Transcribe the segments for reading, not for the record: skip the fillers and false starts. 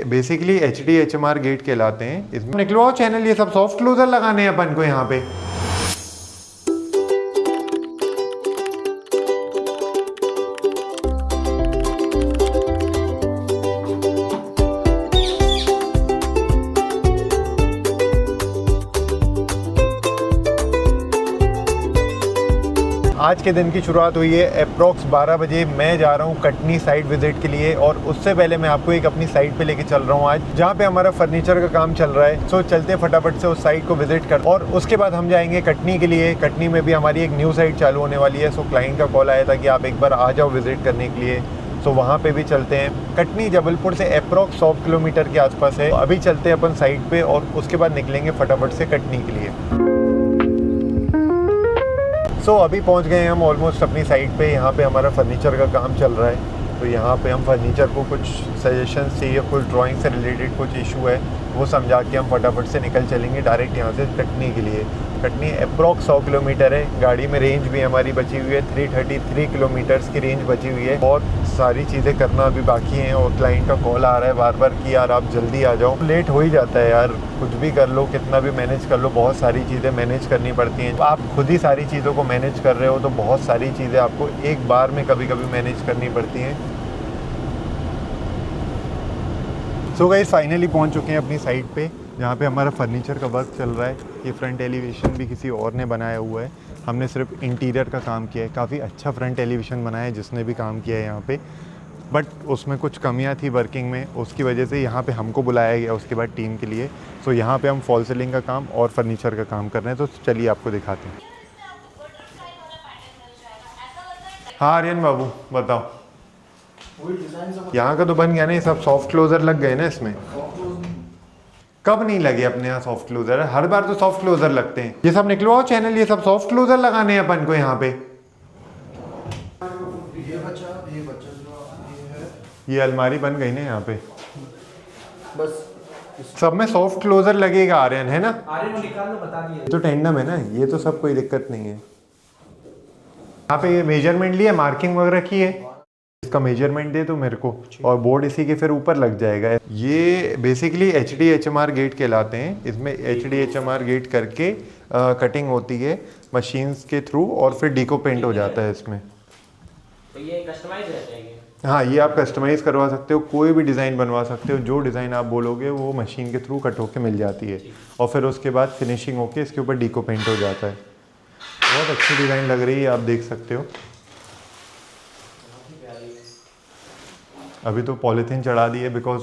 Basically HDHMR gate कहलाते हैं। इसमें निकलवाओ चैनल, ये सब सॉफ्ट क्लोजर लगाने हैं अपन को यहाँ पे। आज के दिन की शुरुआत हुई है अप्रॉक्स 12 बजे। मैं जा रहा हूँ कटनी साइट विजिट के लिए, और उससे पहले मैं आपको एक अपनी साइट पे लेके चल रहा हूँ आज, जहाँ पे हमारा फर्नीचर का काम चल रहा है। सो चलते फटाफट से उस साइट को विजिट कर, और उसके बाद हम जाएंगे कटनी के लिए। कटनी में भी हमारी एक न्यू साइट चालू होने वाली है। सो क्लाइंट का कॉल आया था कि आप एक बार आ जाओ विजिट करने के लिए। सो वहाँ पे भी चलते हैं। कटनी जबलपुर से अप्रॉक्स 100 किलोमीटर के आसपास है। अभी चलते हैं अपन साइट पे, और उसके बाद निकलेंगे फटाफट से कटनी के लिए। सो अभी पहुंच गए हैं हम ऑलमोस्ट अपनी साइट पे। यहाँ पे हमारा फर्नीचर का काम चल रहा है। तो यहाँ पे हम फर्नीचर को कुछ सजेशंस चाहिए, कुछ ड्राइंग से रिलेटेड कुछ इशू है, वो समझा के हम फटाफट से निकल चलेंगे डायरेक्ट यहाँ से कटनी के लिए। कटनी अप्रॉक्स 100 किलोमीटर है। गाड़ी में रेंज भी हमारी बची हुई है 333 किलोमीटर्स की रेंज बची हुई है। और सारी चीज़ें करना अभी बाकी हैं, और क्लाइंट का कॉल आ रहा है बार बार कि यार आप जल्दी आ जाओ। लेट हो ही जाता है यार, कुछ भी कर लो, कितना भी मैनेज कर लो, बहुत सारी चीज़ें मैनेज करनी पड़ती हैं। आप खुद ही सारी चीज़ों को मैनेज कर रहे हो तो बहुत सारी चीज़ें आपको एक बार में कभी कभी मैनेज करनी पड़ती हैं। सो गाइस फाइनली पहुंच चुके हैं अपनी साइट पे, जहाँ पे हमारा फर्नीचर का वर्क चल रहा है। ये फ्रंट एलिवेशन भी किसी और ने बनाया हुआ है, हमने सिर्फ इंटीरियर का काम किया है। काफ़ी अच्छा फ्रंट एलिवेशन बनाया है जिसने भी काम किया है यहाँ पे, बट उसमें कुछ कमियाँ थी वर्किंग में, उसकी वजह से यहाँ पे हमको बुलाया गया उसके बाद टीम के लिए। सो यहाँ पे हम फॉल सीलिंग का काम और फर्नीचर का काम कर रहे हैं। तो चलिए आपको दिखाते हैं। हाँ आर्यन बाबू बताओ, यहाँ का तो बन गया ना, ये सब सॉफ्ट क्लोजर लग गए ना इसमें। कब नहीं लगे अपने यहाँ सॉफ्ट क्लोजर? हर बार तो सॉफ्ट क्लोजर लगते हैं। ये सब निकलवाओ चैनल, ये सब सॉफ्ट क्लोजर लगाने हैं अपन को यहाँ पे। ये अलमारी बन गई ना यहाँ पे, बस सब में सॉफ्ट क्लोजर लगेगा आर्यन, है ना? आर्यन निकाल लो, बता दिए। तो टेंडम है ना, ये तो सब कोई दिक्कत नहीं है। यहाँ पे ये मेजरमेंट लिया, मार्किंग वगैरह की है, इसका मेजरमेंट दे तो मेरे को, और बोर्ड इसी के फिर ऊपर लग जाएगा। ये बेसिकली HDHMR गेट कहलाते हैं। इसमें HDHMR गेट करके कटिंग होती है मशीन्स के थ्रू, और फिर डीको पेंट हो जाता है इसमें। तो ये कस्टमाइज रहता है? हाँ, ये आप कस्टमाइज़ करवा सकते हो, कोई भी डिज़ाइन बनवा सकते हो। जो डिज़ाइन आप बोलोगे वो मशीन के थ्रू कट होके मिल जाती है, और फिर उसके बाद फिनिशिंग होके इसके ऊपर डीको पेंट हो जाता है। बहुत अच्छी डिज़ाइन लग रही है, आप देख सकते हो। अभी तो पॉलीथीन चढ़ा दी है बिकॉज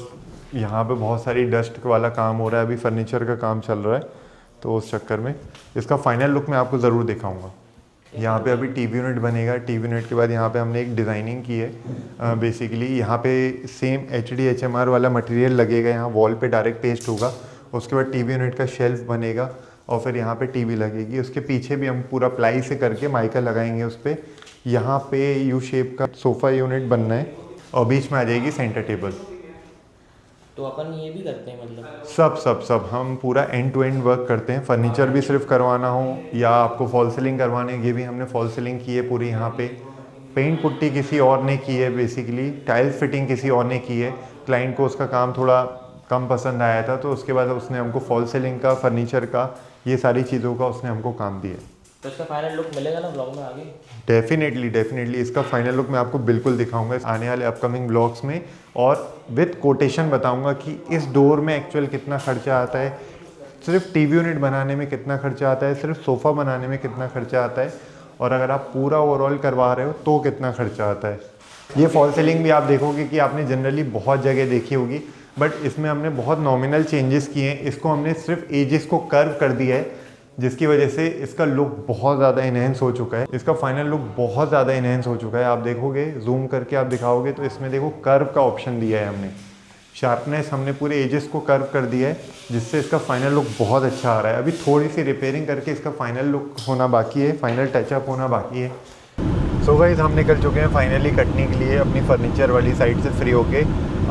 यहाँ पे बहुत सारी डस्ट वाला काम हो रहा है, अभी फर्नीचर का काम चल रहा है, तो उस चक्कर में इसका फाइनल लुक मैं आपको ज़रूर दिखाऊंगा। यहाँ पे अभी टीवी यूनिट बनेगा। टीवी यूनिट के बाद यहाँ पे हमने एक डिज़ाइनिंग की है। बेसिकली यहाँ पे सेम HDHMR वाला मटेरियल लगेगा, यहाँ वॉल पे डायरेक्ट पेस्ट होगा। उसके बाद टीवी यूनिट का शेल्फ बनेगा, और फिर यहाँ पे टीवी लगेगी। उसके पीछे भी हम पूरा प्लाई से करके माइका लगाएंगे उस पर। यहाँ पे यू शेप का सोफ़ा यूनिट बनना है, और बीच में आ जाएगी सेंटर टेबल। तो अपन ये भी करते हैं मतलब सब हम पूरा एंड टू एंड वर्क करते हैं। फर्नीचर भी सिर्फ करवाना हो या आपको फॉल सीलिंग करवाने, ये भी हमने फॉल सीलिंग की है पूरी। यहाँ पे पेंट पुट्टी किसी और ने की है, बेसिकली टाइल्स फिटिंग किसी और ने की है। क्लाइंट को उसका काम थोड़ा कम पसंद आया था, तो उसके बाद उसने हमको फॉल सीलिंग का, फर्नीचर का, ये सारी चीज़ों का उसने हमको काम दिया। तो इसका फाइनल लुक मिलेगा ना ब्लॉग में आगे? डेफिनेटली इसका फाइनल लुक मैं आपको बिल्कुल दिखाऊंगा आने वाले अपकमिंग ब्लॉग्स में, और विद कोटेशन बताऊंगा कि इस डोर में एक्चुअल कितना खर्चा आता है, सिर्फ टीवी यूनिट बनाने में कितना खर्चा आता है, सिर्फ सोफ़ा बनाने में कितना खर्चा आता है, और अगर आप पूरा ओवरऑल करवा रहे हो तो कितना खर्चा आता है। ये फॉल सीलिंग भी आप देखोगे कि आपने जनरली बहुत जगह देखी होगी, बट इसमें हमने बहुत नॉमिनल चेंजेस किए हैं। इसको हमने सिर्फ एजेस को कर्व कर दिया है, जिसकी वजह से इसका लुक बहुत ज़्यादा इनहेंस हो चुका है। इसका फाइनल लुक बहुत ज़्यादा इनहेंस हो चुका है। आप देखोगे, जूम करके आप दिखाओगे तो इसमें देखो कर्व का ऑप्शन दिया है हमने, शार्पनेस हमने पूरे एजेस को कर्व कर दिया है, जिससे इसका फाइनल लुक बहुत अच्छा आ रहा है। अभी थोड़ी सी रिपेयरिंग करके इसका फाइनल लुक होना बाकी है, फाइनल टचअप होना बाकी है। सो गाइस हम निकल चुके हैं फाइनली कटनी के लिए, अपनी फर्नीचर वाली साइड से फ्री होके।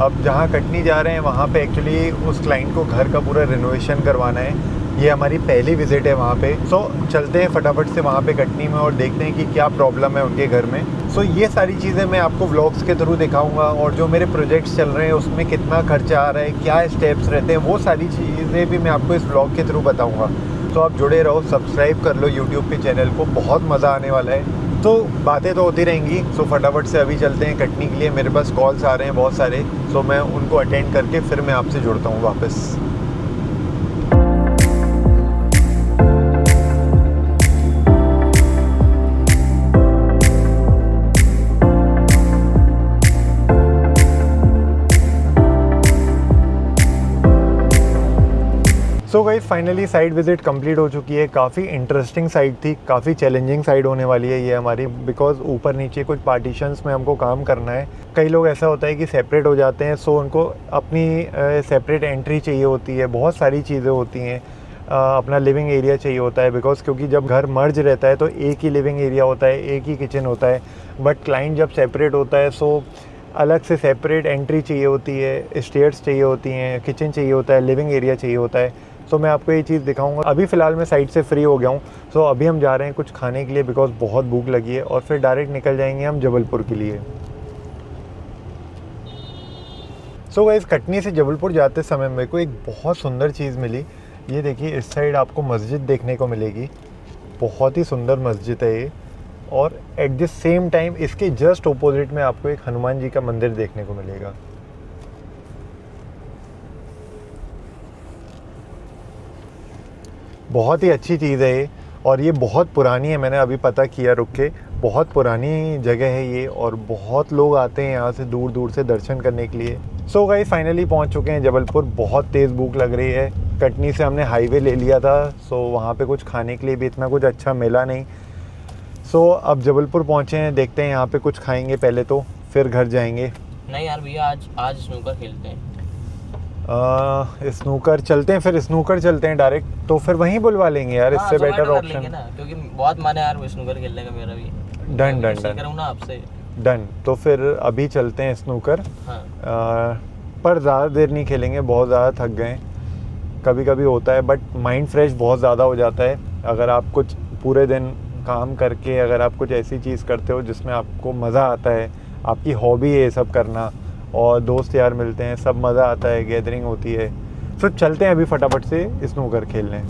अब जहाँ कटनी जा रहे हैं वहाँ पे एक्चुअली उस क्लाइंट को घर का पूरा रिनोवेशन करवाना है। ये हमारी पहली विज़िट है वहाँ पे। सो चलते हैं फटाफट से वहाँ पे कटनी में, और देखते हैं कि क्या प्रॉब्लम है उनके घर में। सो ये सारी चीज़ें मैं आपको व्लॉग्स के थ्रू दिखाऊंगा, और जो मेरे प्रोजेक्ट्स चल रहे हैं उसमें कितना खर्चा आ रहा है, क्या स्टेप्स रहते हैं, वो सारी चीज़ें भी मैं आपको इस व्लॉग के थ्रू बताऊंगा। तो आप जुड़े रहो, सब्सक्राइब कर लो यूट्यूब पे चैनल को, बहुत मज़ा आने वाला है। तो बातें तो होती रहेंगी, सो फटाफट से अभी चलते हैं कटनी के लिए। मेरे पास कॉल्स आ रहे हैं बहुत सारे, सो मैं उनको अटेंड करके फिर मैं आपसे जुड़ता हूँ वापस। So guys finally site visit complete हो चुकी है। काफ़ी इंटरेस्टिंग साइट थी, काफ़ी चैलेंजिंग साइट होने वाली है ये हमारी, बिकॉज ऊपर नीचे कुछ पार्टीशंस में हमको काम करना है। कई लोग ऐसा होता है कि सेपरेट हो जाते हैं, सो उनको अपनी सेपरेट एंट्री चाहिए होती है, बहुत सारी चीज़ें होती हैं। अपना लिविंग एरिया चाहिए होता है, बिकॉज क्योंकि जब घर मर्ज रहता है तो एक ही लिविंग एरिया होता है, एक ही किचन होता है। बट क्लाइंट जब सेपरेट होता है सो अलग से सेपरेट एंट्री चाहिए होती है, स्टेयर्स चाहिए होती हैं, किचन चाहिए होता है, लिविंग एरिया चाहिए होता है। सो मैं आपको ये चीज़ दिखाऊंगा। अभी फ़िलहाल मैं साइट से फ्री हो गया हूँ, सो अभी हम जा रहे हैं कुछ खाने के लिए, बिकॉज बहुत भूख लगी है, और फिर डायरेक्ट निकल जाएंगे हम जबलपुर के लिए। सो गाइस कटनी से जबलपुर जाते समय मेरे को एक बहुत सुंदर चीज़ मिली। ये देखिए, इस साइड आपको मस्जिद देखने को मिलेगी, बहुत ही सुंदर मस्जिद है ये। और एट द सेम टाइम इसके जस्ट ऑपोजिट में आपको एक हनुमान जी का मंदिर देखने को मिलेगा। बहुत ही अच्छी चीज़ है ये, और ये बहुत पुरानी है, मैंने अभी पता किया रुक के। बहुत पुरानी जगह है ये, और बहुत लोग आते हैं यहाँ से दूर दूर से दर्शन करने के लिए। सो गाइस फाइनली पहुँच चुके हैं जबलपुर। बहुत तेज़ भूख लग रही है। कटनी से हमने हाईवे ले लिया था, सो वहाँ पे कुछ खाने के लिए भी इतना कुछ अच्छा मिला नहीं। सो अब जबलपुर पहुँचे हैं, देखते हैं यहाँ पे कुछ खाएंगे पहले तो, फिर घर जाएंगे। नहीं यार भैया, आज स्नूकर खेलते हैं। स्नूकर चलते हैं, फिर स्नूकर चलते हैं डायरेक्ट, तो फिर वहीं बुलवा लेंगे यार, इससे बेटर ऑप्शन। क्योंकि बहुत मन है यार स्नूकर खेलने का मेरा भी। डन डन डन करूँ ना आपसे। डन। तो फिर अभी चलते हैं स्नूकर। हाँ। पर ज़्यादा देर नहीं खेलेंगे, बहुत ज़्यादा थक गए। कभी कभी होता है, बट माइंड फ्रेश बहुत ज़्यादा हो जाता है अगर आप कुछ पूरे दिन काम करके अगर आप कुछ ऐसी चीज़ करते हो जिसमें आपको मज़ा आता है, आपकी हॉबी है ये सब करना, और दोस्त यार मिलते हैं, सब मज़ा आता है, गैदरिंग होती है। तो चलते हैं अभी फटाफट से स्नूकर खेलने।